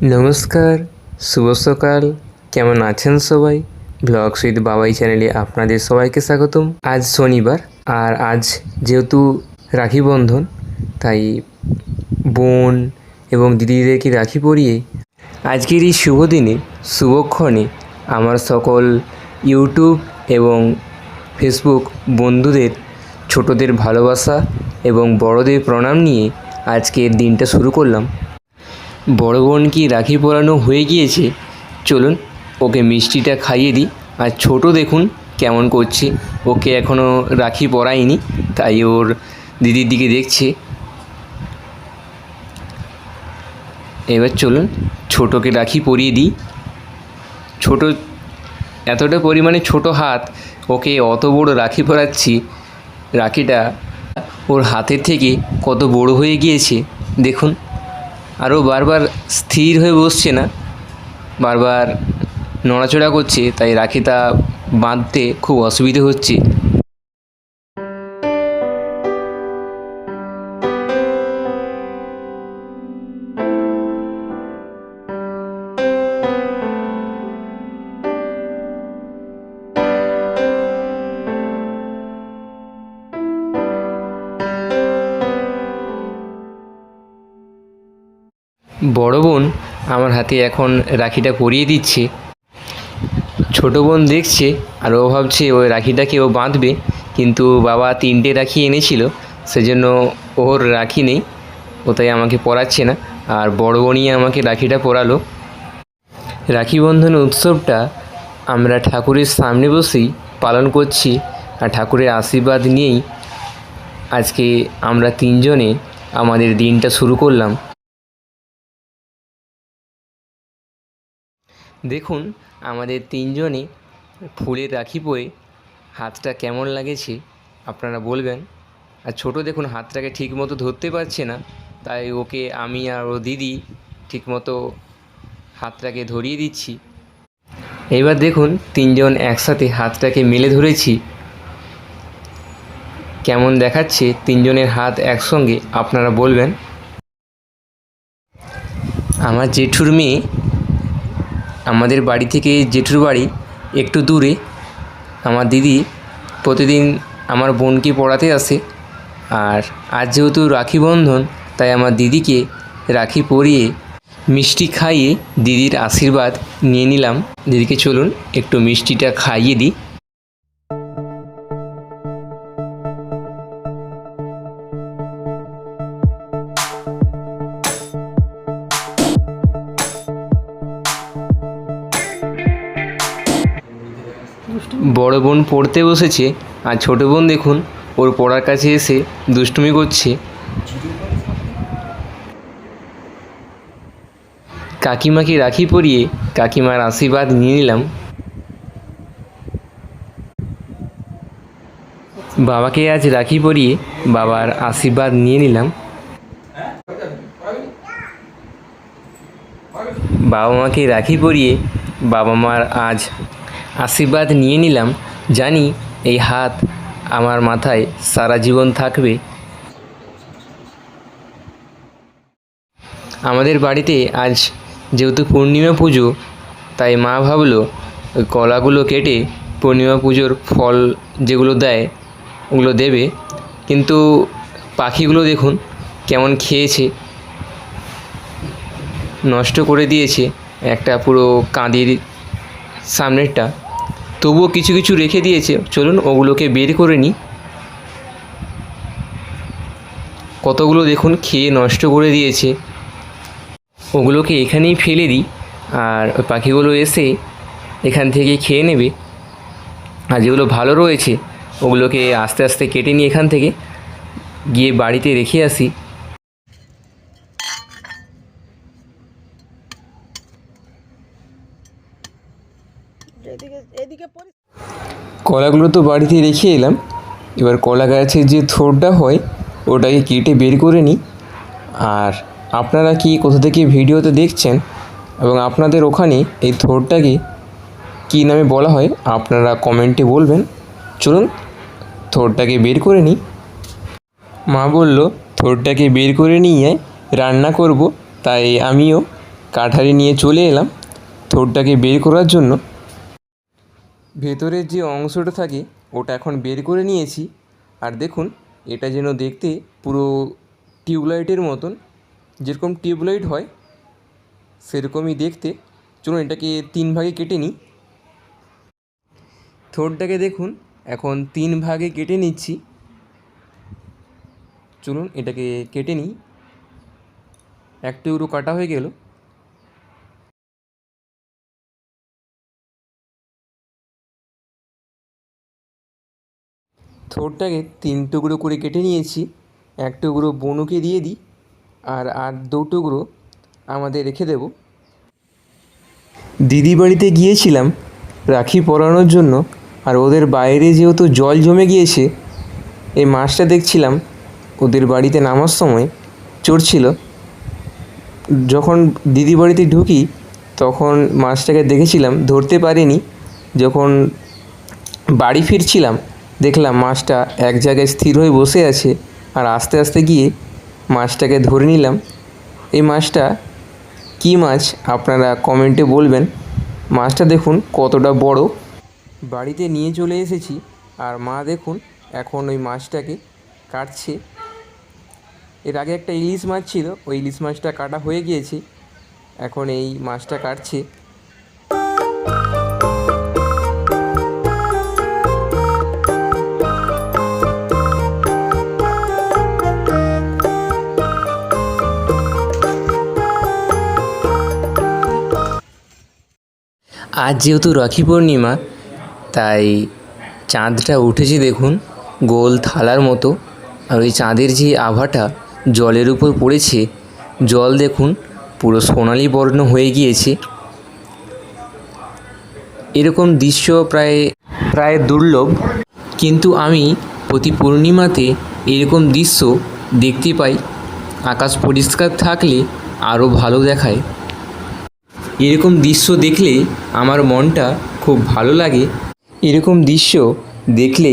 নমস্কার, শুভ সকাল। কেমন আছেন সবাই? ব্লগস উইথ বাবাই চ্যানেলে আপনাদের সবাইকে স্বাগতম। আজ শনিবার, আর আজ যেহেতু রাখি বন্ধন, তাই বোন এবং দিদিদেরকে রাখি পরিয়ে আজকের এই শুভ দিনে, শুভক্ষণে আমার সকল ইউটিউব এবং ফেসবুক বন্ধুদের ছোটদের ভালোবাসা এবং বড়দের প্রণাম নিয়ে আজকের দিনটা শুরু করলাম। বড় বোন কি রাখি পরানো হয়ে গিয়েছে, চলুন ওকে মিষ্টিটা খাইয়ে দিই। আর ছোট দেখুন কেমন করছে, ওকে এখনও রাখি পরাইনি, তাই ওর দিদির দিকে দেখছে। এবার চলুন ছোটোকে রাখি পরিয়ে দিই। ছোট এতটা পরিমাণে ছোট হাত, ওকে অত বড় রাখি পরাচ্ছি। রাখিটা ওর হাতের থেকে কত বড় হয়ে গিয়েছে দেখুন। আরও বারবার স্থির হয়ে বসছে না, বারবার নড়াচড়া করছে, তাই রাখিটা বাঁধতে খুব অসুবিধে হচ্ছে। বড় বোন আমার হাতে এখন রাখিটা পরিয়ে দিচ্ছে। ছোটো বোন দেখছে আর ও ভাবছে ওই রাখিটাকে ও বাঁধবে, কিন্তু বাবা 3টে রাখি এনেছিল, সেজন্য ওর রাখি নেই, ও তাই আমাকে পরাচ্ছে না। আর বড় বোনই আমাকে রাখিটা পরালো। রাখি বন্ধন উৎসবটা আমরা ঠাকুরের সামনে বসেই পালন করছি, আর ঠাকুরের আশীর্বাদ নিয়েই আজকে আমরা 3জনে আমাদের দিনটা শুরু করলাম। দেখুন আমাদের 3জনে ফুলের রাখি পরে হাতটা কেমন লাগেছে আপনারা বলবেন। আর ছোট দেখুন হাতটাকে ঠিকমতো ধরতে পারছে না, তাই ওকে আমি আর ও দিদি ঠিকমতো হাতটাকে ধরিয়ে দিচ্ছি। এবার দেখুন 3জন একসাথে হাতটাকে মেলে ধরেছি, কেমন দেখাচ্ছে 3জনের হাত একসঙ্গে আপনারা বলবেন। আমার জেঠুর মেয়ে, আমাদের বাড়ি থেকে জেঠুর বাড়ি একটু দূরে। আমার দিদি প্রতিদিন আমার বোনকে পড়াতে আসে, আর আজ যেহেতু রাখি বন্ধন, তাই আমার দিদিকে রাখি পরিয়ে মিষ্টি খাইয়ে দিদির আশীর্বাদ নিয়ে নিলাম। দিদিকে চলুন একটু মিষ্টিটা খাইয়ে দিই। বড় বোন পড়তে বসেছে, আর ছোটো বোন দেখুন ওর পড়ার কাছে এসে দুষ্টুমি করছে। কাকিমাকে রাখি পরিয়ে কাকিমার আশীর্বাদ নিয়ে নিলাম। বাবাকে আজ রাখি পরিয়ে বাবার আশীর্বাদ নিয়ে নিলাম। বাবা মাকে রাখি পরিয়ে বাবা মার আজ আশীর্বাদ নিয়ে নিলাম। জানি এই হাত আমার মাথায় সারা জীবন থাকবে। আমাদের বাড়িতে আজ যেহেতু পূর্ণিমা পুজো, তাই মা ভাবলো ওই কলাগুলো কেটে পূর্ণিমা পুজোর ফল যেগুলো দেয় ওগুলো দেবে, কিন্তু পাখিগুলো দেখুন কেমন খেয়েছে, নষ্ট করে দিয়েছে একটা পুরো কাঁদির সামনেরটা। তবুও কিছু কিছু রেখে দিয়েছে, চলুন ওগুলোকে বের করে নিই। কতগুলো দেখুন খেয়ে নষ্ট করে দিয়েছে, ওগুলোকে এখানেই ফেলে দিই, আর ওই পাখিগুলো এসে এখান থেকে খেয়ে নেবে। আর যেগুলো ভালো রয়েছে ওগুলোকে আস্তে আস্তে কেটে নিই, এখান থেকে গিয়ে বাড়িতে রেখে আসি। কলাগুলো তো বাড়িতে রেখে এলাম, এবার কলা গাছের যে থোড়টা হয় ওটাকে কেটে বের করে নিই। আর আপনারা কি কোথা থেকে ভিডিওতে দেখছেন এবং আপনাদের ওখানে এই থোড়টাকে কী নামে বলা হয় আপনারা কমেন্টে বলবেন। চলুন থোড়টাকে বের করে নিই। মা বলল থোড়টাকে বের করে নিয়ে রান্না করব, তাই আমিও কাঠারি নিয়ে চলে এলাম থোড়টাকে বের করার জন্য। ভেতরের যে অংশটা থাকে ওটা এখন বের করে নিয়েছি। আর দেখুন, এটা যেন দেখতে পুরো টিউবলাইটের মতন, যেরকম টিউবলাইট হয় সেরকমই দেখতে। চলুন এটাকে 3 ভাগে কেটে নিই। থোড়টাকে দেখুন এখন 3 ভাগে কেটে নিচ্ছি। চলুন এটাকে কেটে নিই। এক টুকরো কাটা হয়ে গেল। থোড়টাকে 3 টুকরো করে কেটে নিয়েছি। এক টুকরো বনুকে দিয়ে দিই, আর 2 টুকরো আমাদের রেখে দেব। দিদি বাড়িতে গিয়েছিলাম রাখি পরানোর জন্য, আর ওদের বাইরে যেহেতু জল জমে গিয়েছে, এই মাছটা দেখছিলাম ওদের বাড়িতে নামার সময় চড়ছিল। যখন দিদি বাড়িতে ঢুকি তখন মাছটাকে দেখেছিলাম, ধরতে পারিনি। যখন বাড়ি ফিরছিলাম দেখলাম মাছটা এক জায়গায় স্থির হয়ে বসে আছে, আর আস্তে আস্তে গিয়ে মাছটাকে ধরে নিলাম। এই মাছটা কী মাছ আপনারা কমেন্টে বলবেন। মাছটা দেখুন কতটা বড়। বাড়িতে নিয়ে চলে এসেছি, আর মা দেখুন এখন ওই মাছটাকে কাটছে। এর আগে একটা ইলিশ মাছ ছিল, ওই ইলিশ মাছটা কাটা হয়ে গিয়েছে, এখন এই মাছটা কাটছে। আজ যেহেতু রাখি পূর্ণিমা, তাই চাঁদটা উঠেছে দেখুন গোল থালার মতো। আর ওই চাঁদের যে আভাটা জলের উপর পড়েছে, জল দেখুন পুরো সোনালি বর্ণ হয়ে গিয়েছে। এরকম দৃশ্য প্রায় দুর্লভ, কিন্তু আমি প্রতি পূর্ণিমাতে এরকম দৃশ্য দেখতে পাই। আকাশ পরিষ্কার থাকলে আরও ভালো দেখায়। এরকম দৃশ্য দেখলে আমার মনটা খুব ভালো লাগে। এরকম দৃশ্য দেখলে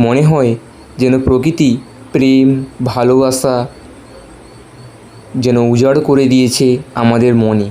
মনে হয় যেন প্রকৃতি প্রেম ভালোবাসা যেন উজাড় করে দিয়েছে আমাদের মনে।